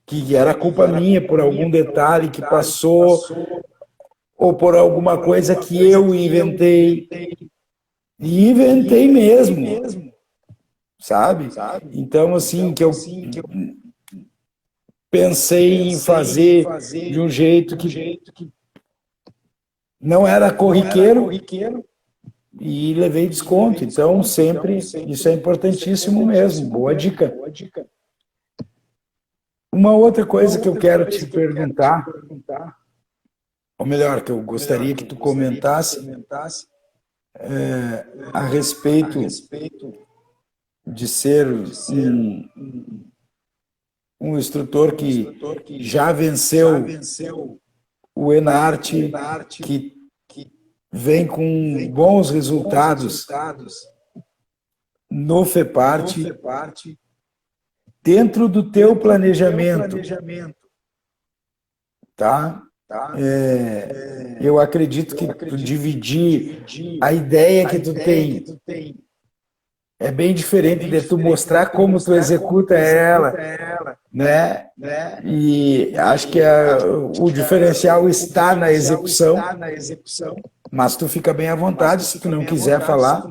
[SPEAKER 1] que era culpa minha por algum detalhe que passou, ou por alguma coisa que eu inventei, e inventei mesmo, sabe? Então, assim, que eu pensei em fazer de um jeito que não era corriqueiro e levei desconto. Então, sempre, isso é importantíssimo mesmo. Boa dica. Uma outra coisa que eu quero te perguntar, ou melhor, que eu gostaria que tu comentasse, a respeito de ser um instrutor que já venceu o Enarte, que vem com bons resultados no FEPART, dentro do teu planejamento, tá? Eu acredito que tu dividir a ideia que tu tem é bem diferente de tu mostrar como tu executa ela, né? E acho que o diferencial está na execução, mas tu fica bem à vontade se tu não quiser falar.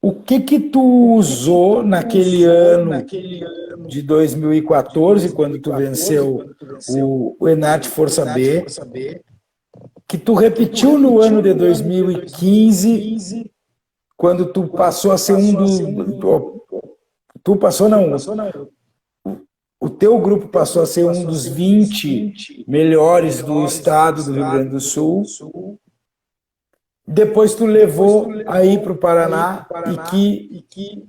[SPEAKER 1] O que tu usou naquele ano de 2014, quando tu venceu o Enarte Força B, que tu repetiu no ano de 2015, quando tu passou a ser um dos... Tu passou, não. O teu grupo passou a ser um dos 20 melhores do estado do Rio Grande do Sul. Depois tu levou aí para o Paraná e que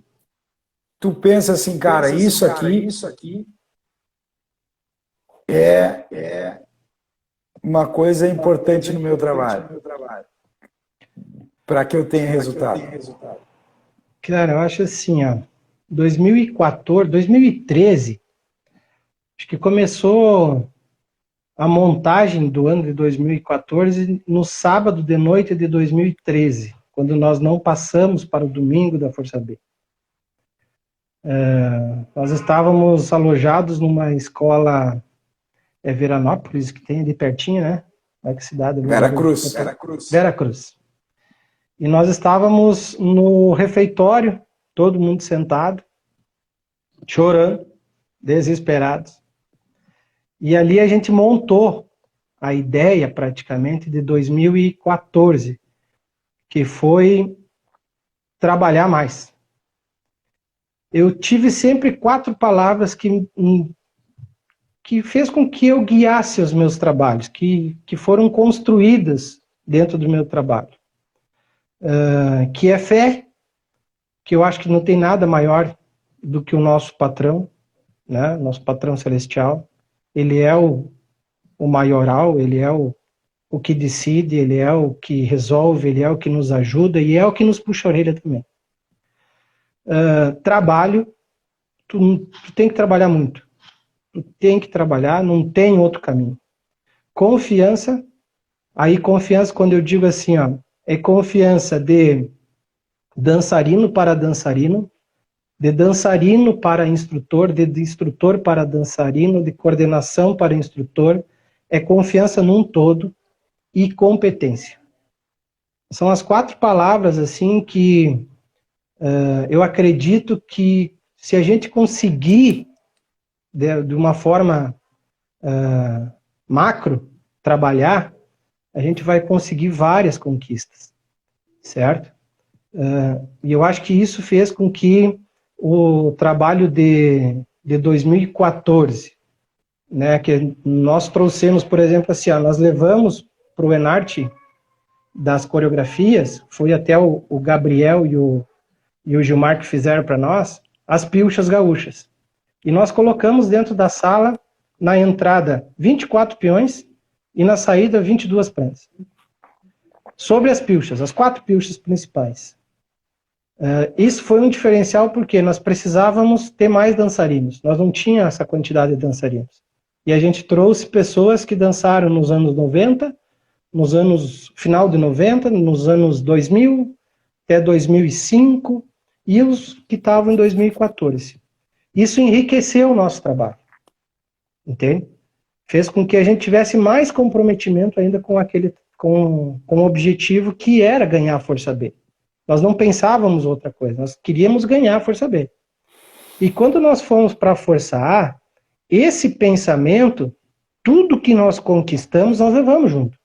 [SPEAKER 1] tu pensa assim, cara, isso aqui é uma coisa importante no meu trabalho, para que eu tenha resultado.
[SPEAKER 2] Cara, eu acho assim, 2014, 2013, acho que começou a montagem do ano de 2014 no sábado de noite de 2013, quando nós não passamos para o domingo da Força B. Nós estávamos alojados numa escola Veranópolis, que tem ali pertinho, né? Que cidade?
[SPEAKER 1] Veracruz.
[SPEAKER 2] Veracruz. E nós estávamos no refeitório, todo mundo sentado, chorando, desesperados. E ali a gente montou a ideia, praticamente, de 2014, que foi trabalhar mais. Eu tive sempre 4 palavras que fez com que eu guiasse os meus trabalhos, que foram construídas dentro do meu trabalho. Que é fé, que eu acho que não tem nada maior do que o nosso patrão, né? Nosso patrão celestial. Ele é o maioral, ele é o que decide, ele é o que resolve, ele é o que nos ajuda e é o que nos puxa a orelha também. Trabalho, tu tem que trabalhar muito. Tu tem que trabalhar, não tem outro caminho. Confiança, aí confiança, quando eu digo assim, é confiança de dançarino para dançarino, de dançarino para instrutor, de instrutor para dançarino, de coordenação para instrutor, é confiança num todo e competência. São as 4 palavras assim que eu acredito que se a gente conseguir de uma forma macro trabalhar, a gente vai conseguir várias conquistas, certo? E eu acho que isso fez com que o trabalho de 2014, né, que nós trouxemos, por exemplo, assim, nós levamos para o Enarte das coreografias, foi até o Gabriel e o Gilmar que fizeram para nós, as pilchas gaúchas. E nós colocamos dentro da sala, na entrada, 24 peões e na saída, 22 pranchas. Sobre as pilchas, as 4 pilchas principais. Isso foi um diferencial porque nós precisávamos ter mais dançarinos. Nós não tínhamos essa quantidade de dançarinos. E a gente trouxe pessoas que dançaram nos anos 90, nos anos final de 90, nos anos 2000, até 2005, e os que estavam em 2014. Isso enriqueceu o nosso trabalho. Entende? Fez com que a gente tivesse mais comprometimento ainda com o objetivo que era ganhar a Força B. Nós não pensávamos outra coisa, nós queríamos ganhar a Força B. E quando nós fomos para a Força A, esse pensamento, tudo que nós conquistamos, nós levamos junto.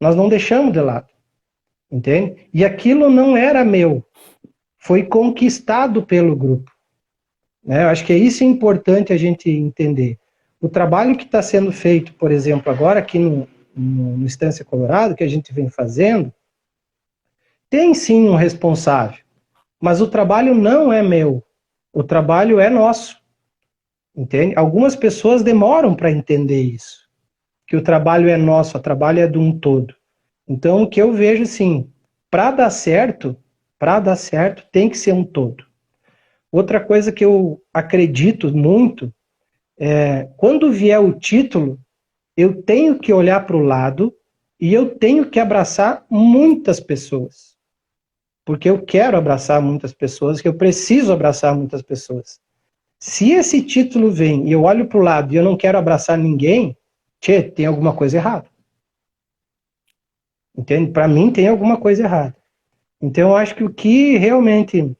[SPEAKER 2] Nós não deixamos de lado. Entende? E aquilo não era meu. Foi conquistado pelo grupo. Né? Eu acho que é isso importante a gente entender. O trabalho que está sendo feito, por exemplo, agora aqui no Estância Colorado, que a gente vem fazendo, tem sim um responsável, mas o trabalho não é meu, o trabalho é nosso, entende? Algumas pessoas demoram para entender isso, que o trabalho é nosso, o trabalho é de um todo. Então, o que eu vejo, assim, para dar certo, tem que ser um todo. Outra coisa que eu acredito muito é, quando vier o título, eu tenho que olhar para o lado e eu tenho que abraçar muitas pessoas. Porque eu quero abraçar muitas pessoas, que eu preciso abraçar muitas pessoas. Se esse título vem e eu olho para o lado e eu não quero abraçar ninguém, tem alguma coisa errada. Entende? Para mim tem alguma coisa errada. Então eu acho que o que realmente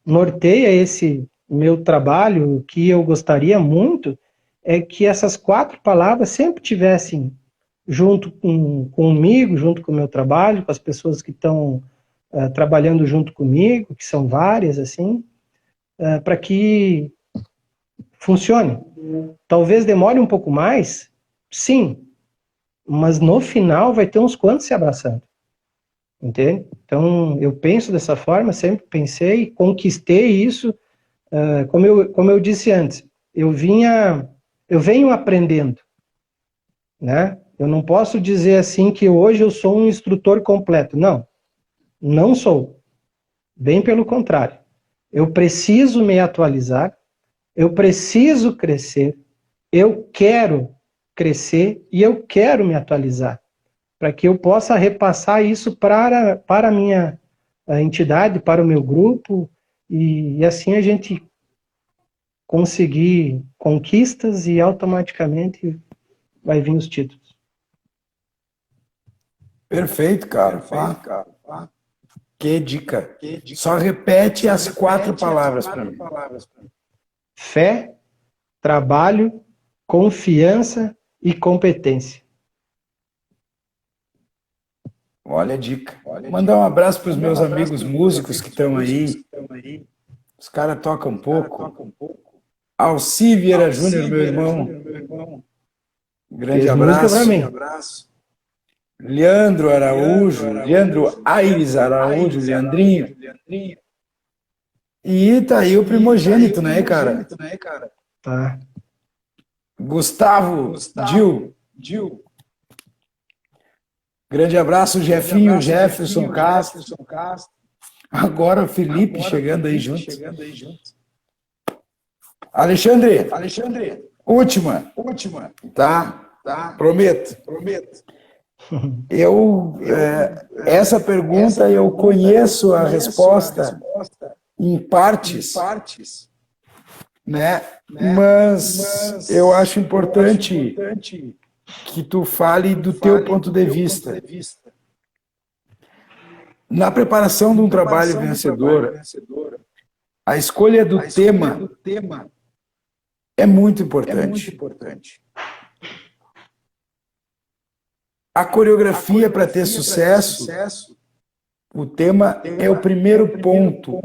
[SPEAKER 2] norteia esse meu trabalho, o que eu gostaria muito, é que essas 4 palavras sempre tivessem junto comigo, junto com o meu trabalho, com as pessoas que estão trabalhando junto comigo, que são várias, assim, para que funcione. Talvez demore um pouco mais, sim, mas no final vai ter uns quantos se abraçando, entende? Então, eu penso dessa forma, sempre pensei, conquistei isso, como eu disse antes, eu venho aprendendo, né? Eu não posso dizer assim que hoje eu sou um instrutor completo. Não, não sou. Bem pelo contrário. Eu preciso me atualizar, eu preciso crescer, eu quero crescer e eu quero me atualizar, para que eu possa repassar isso para a minha entidade, para o meu grupo, e assim a gente conseguir conquistas e automaticamente vai vir os títulos.
[SPEAKER 1] Perfeito, cara. Que dica. Só repete as 4 palavras para mim.
[SPEAKER 2] Fé, trabalho, confiança e competência.
[SPEAKER 1] Olha a dica. Mandar um abraço para os meus amigos músicos que estão aí. Os caras tocam um pouco. Alci Vieira Júnior, meu irmão. Grande abraço. Leandro Araújo, Leandro Aires Araújo, Leandrinho. E tá aí o primogênito, né, cara?
[SPEAKER 2] Tá.
[SPEAKER 1] Gustavo Dil. Grande abraço, Jefinho, Jefferson Castro. Agora o Felipe chegando aí junto. Alexandre, última. Tá? Prometo. Essa pergunta eu conheço a resposta em partes, né? Mas eu acho importante que tu fale do teu ponto de vista. Na preparação de um trabalho vencedor, a escolha do tema é muito importante. A coreografia para ter sucesso, o tema é o primeiro ponto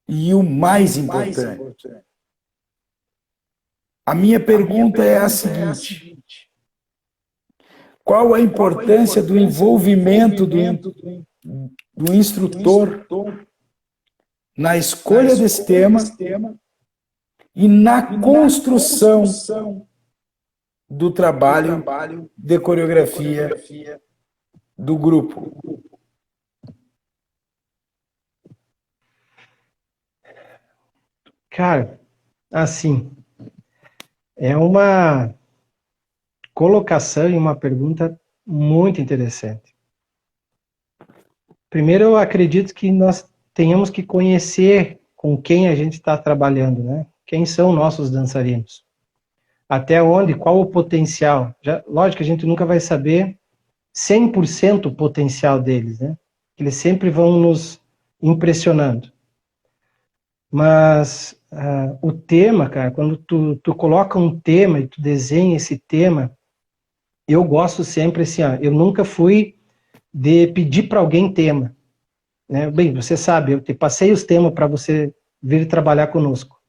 [SPEAKER 1] e o mais importante. A minha pergunta é a seguinte: qual a importância do envolvimento do instrutor na escolha desse tema e na construção do trabalho de coreografia do grupo?
[SPEAKER 2] Cara, assim, é uma colocação e uma pergunta muito interessante. Primeiro, eu acredito que nós tenhamos que conhecer com quem a gente está trabalhando, né? Quem são nossos dançarinos? Até onde, qual o potencial? Lógico que a gente nunca vai saber 100% o potencial deles, né? Eles sempre vão nos impressionando. Mas o tema, cara, quando tu coloca um tema e tu desenha esse tema, eu gosto sempre assim, ó, eu nunca fui de pedir para alguém tema, né? Bem, você sabe, eu te passei os temas para você vir trabalhar conosco.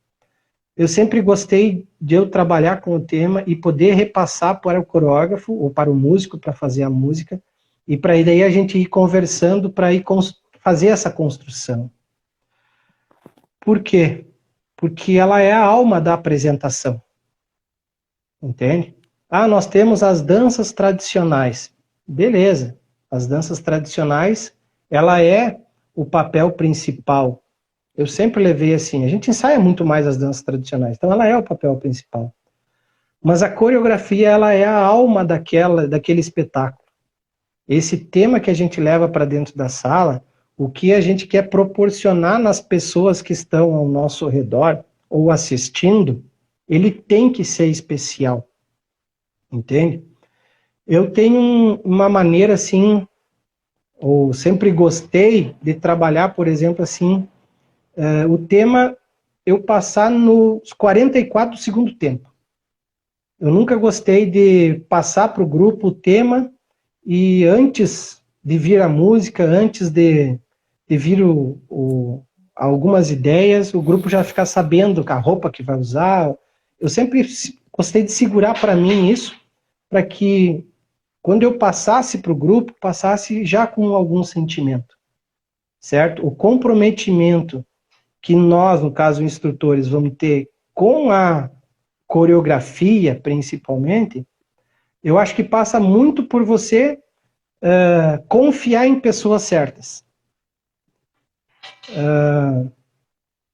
[SPEAKER 2] Eu sempre gostei de eu trabalhar com o tema e poder repassar para o coreógrafo ou para o músico para fazer a música e para daí a gente ir conversando para ir fazer essa construção. Por quê? Porque ela é a alma da apresentação, entende? Ah, nós temos as danças tradicionais. Beleza, as danças tradicionais, ela é o papel principal. Eu sempre levei assim, a gente ensaia muito mais as danças tradicionais, então ela é o papel principal. Mas a coreografia, ela é a alma daquele espetáculo. Esse tema que a gente leva para dentro da sala, o que a gente quer proporcionar nas pessoas que estão ao nosso redor ou assistindo, ele tem que ser especial, entende? Eu tenho uma maneira assim, ou sempre gostei de trabalhar, por exemplo, assim, o tema eu passar nos 44 do segundo tempo. Eu nunca gostei de passar para o grupo o tema e antes de vir a música, antes de vir algumas ideias, o grupo já ficar sabendo a roupa que vai usar. Eu sempre gostei de segurar para mim isso, para que quando eu passasse para o grupo, passasse já com algum sentimento, certo? O comprometimento que nós, no caso, instrutores, vamos ter com a coreografia, principalmente, eu acho que passa muito por você confiar em pessoas certas.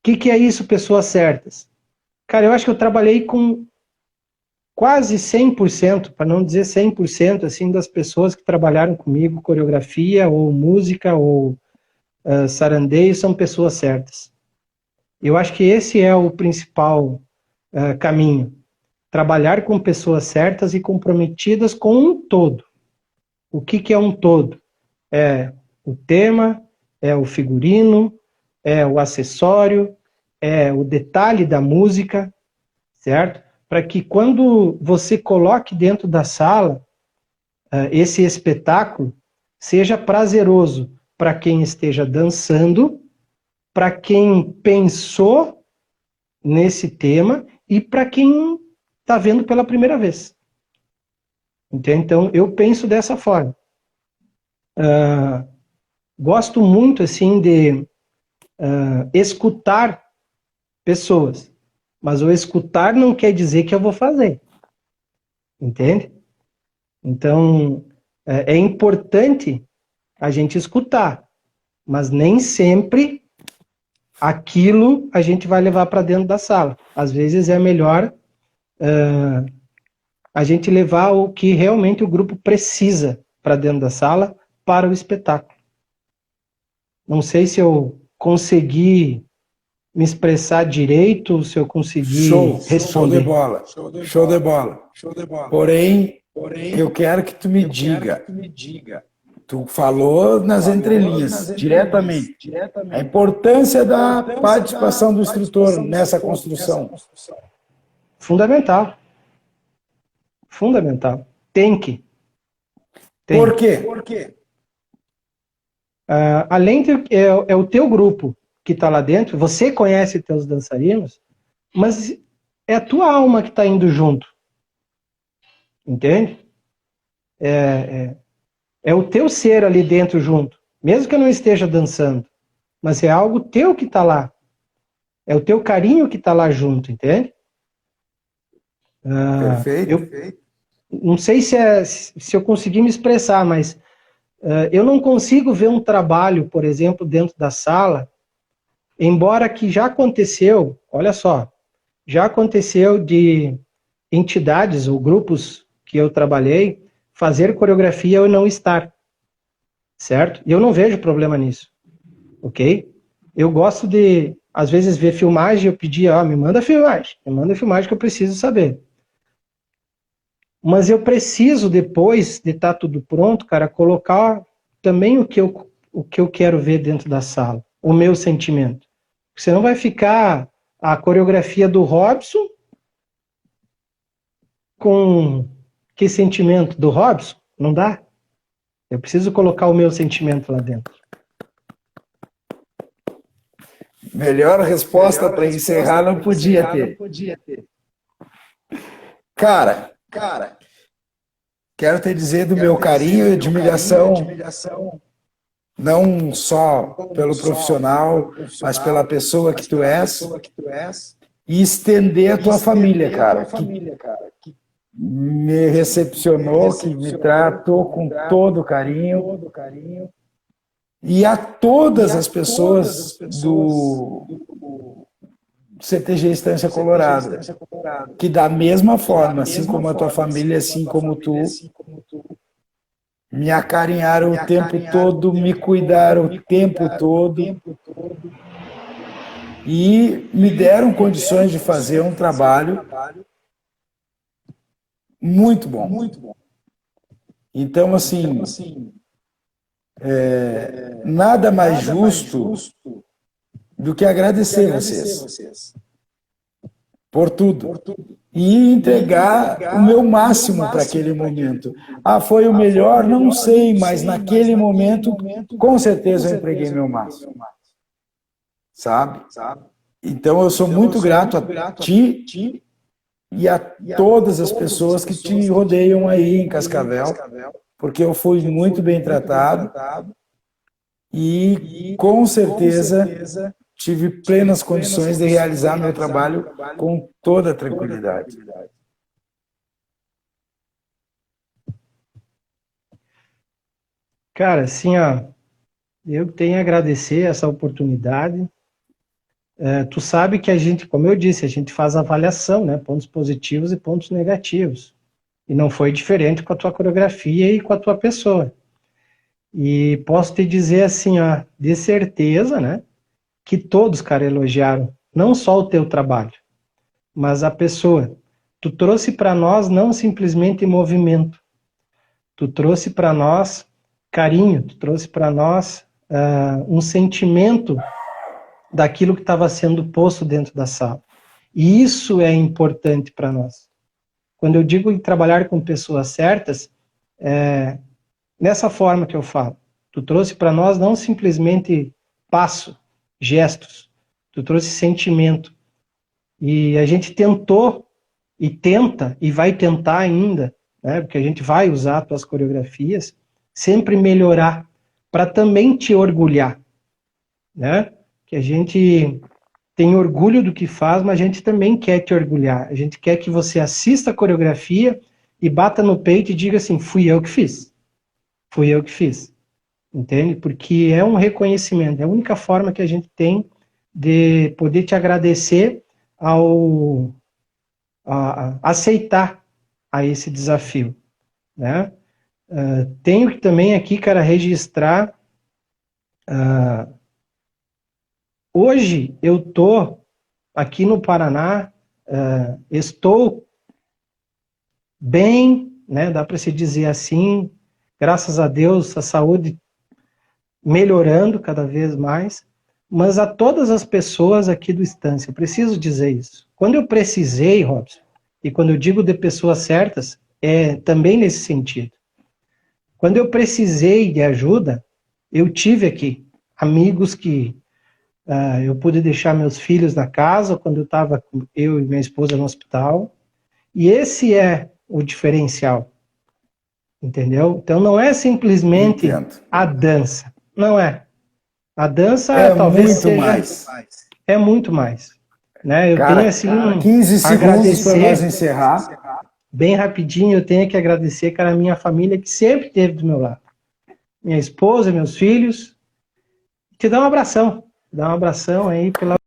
[SPEAKER 2] Que é isso, pessoas certas? Cara, eu acho que eu trabalhei com quase 100%, para não dizer 100%, assim, das pessoas que trabalharam comigo, coreografia, ou música, ou sarandeio, são pessoas certas. Eu acho que esse é o principal caminho. Trabalhar com pessoas certas e comprometidas com um todo. O que é um todo? É o tema, é o figurino, é o acessório, é o detalhe da música, certo? Para que quando você coloque dentro da sala esse espetáculo, seja prazeroso para quem esteja dançando, para quem pensou nesse tema e para quem está vendo pela primeira vez. Entende? Então, eu penso dessa forma. Gosto muito, assim, de escutar pessoas. Mas o escutar não quer dizer que eu vou fazer. Entende? Então, é importante a gente escutar. Mas nem sempre aquilo a gente vai levar para dentro da sala. Às vezes é melhor a gente levar o que realmente o grupo precisa para dentro da sala para o espetáculo. Não sei se eu consegui me expressar direito, se eu consegui responder.
[SPEAKER 1] Show de bola. Porém, eu quero que tu me diga, tu falou nas entrelinhas, diretamente, a importância da participação do instrutor nessa construção.
[SPEAKER 2] Fundamental. Fundamental. Tem que.
[SPEAKER 1] Por quê?
[SPEAKER 2] Além de é o teu grupo que está lá dentro, você conhece teus dançarinos, mas é a tua alma que está indo junto. Entende? É o teu ser ali dentro junto. Mesmo que eu não esteja dançando. Mas é algo teu que está lá. É o teu carinho que está lá junto, entende?
[SPEAKER 1] Perfeito,
[SPEAKER 2] Eu
[SPEAKER 1] perfeito.
[SPEAKER 2] não sei se eu consegui me expressar, mas eu não consigo ver um trabalho, por exemplo, dentro da sala, embora que já aconteceu, olha só, já aconteceu de entidades ou grupos que eu trabalhei fazer coreografia ou não estar, certo? E eu não vejo problema nisso, ok? Eu gosto de, às vezes, ver filmagem, eu pedia, me manda filmagem que eu preciso saber. Mas eu preciso, depois de estar tudo pronto, cara, colocar também o que eu quero ver dentro da sala, o meu sentimento. Senão vai ficar a coreografia do Robson com que sentimento do Robson? Não dá. Eu preciso colocar o meu sentimento lá dentro.
[SPEAKER 1] Melhor resposta para encerrar não podia ter. Cara, quero te dizer do meu carinho e admiração, não só pelo profissional, mas pela pessoa que tu és, e estender a tua família, cara, que me recepcionou, que me tratou com todo carinho, e a todas as pessoas do CTG Estância Colorado, que da mesma forma, assim como a tua família, assim como tu, me acarinharam o tempo todo, me cuidaram o tempo todo e me deram condições de fazer um trabalho muito bom. Então, assim, nada mais justo do que agradecer vocês por tudo e entregar o meu máximo para aquele momento. Ah, foi o melhor? Não sei, mas naquele momento, com certeza eu entreguei meu máximo, sabe? Então eu sou muito grato a ti e a todas as pessoas que te rodeiam aí em Cascavel, porque eu fui muito bem tratado e com certeza tive plenas condições de realizar meu trabalho com toda tranquilidade.
[SPEAKER 2] Cara, assim, ó, eu tenho a agradecer essa oportunidade. Tu sabe que a gente, como eu disse, a gente faz avaliação, né? Pontos positivos e pontos negativos. E não foi diferente com a tua coreografia e com a tua pessoa. E posso te dizer assim, ó, de certeza, né? Que todos, cara, elogiaram. Não só o teu trabalho, mas a pessoa. Tu trouxe para nós não simplesmente movimento. Tu trouxe para nós carinho. Tu trouxe para nós um sentimento daquilo que estava sendo posto dentro da sala. E isso é importante para nós. Quando eu digo em trabalhar com pessoas certas, nessa forma que eu falo. Tu trouxe para nós não simplesmente passo, gestos. Tu trouxe sentimento. E a gente tentou, e tenta, e vai tentar ainda, né, porque a gente vai usar as tuas coreografias, sempre melhorar, para também te orgulhar, né? Que a gente tem orgulho do que faz, mas a gente também quer te orgulhar. A gente quer que você assista a coreografia e bata no peito e diga assim, fui eu que fiz. Fui eu que fiz. Entende? Porque é um reconhecimento, é a única forma que a gente tem de poder te agradecer ao aceitar a esse desafio, né? Tenho que também aqui, cara, registrar. Hoje eu tô aqui no Paraná, estou bem, né? Dá para se dizer assim. Graças a Deus, a saúde melhorando cada vez mais. Mas a todas as pessoas aqui do Estância, eu preciso dizer isso. Quando eu precisei, Robson, e quando eu digo de pessoas certas, é também nesse sentido. Quando eu precisei de ajuda, eu tive aqui amigos que eu pude deixar meus filhos na casa quando eu estava, eu e minha esposa no hospital. E esse é o diferencial, entendeu? Então não é simplesmente a dança, não é. A dança
[SPEAKER 1] É
[SPEAKER 2] talvez
[SPEAKER 1] muito
[SPEAKER 2] seja...
[SPEAKER 1] mais.
[SPEAKER 2] É muito mais. né? Eu
[SPEAKER 1] Cara,
[SPEAKER 2] tenho, assim,
[SPEAKER 1] 15 segundos para nós
[SPEAKER 2] agradecer,
[SPEAKER 1] encerrar.
[SPEAKER 2] bem rapidinho, eu tenho que agradecer, cara, a minha família que sempre esteve do meu lado. Minha esposa, meus filhos. Te dar um abração. Dar um abração aí pela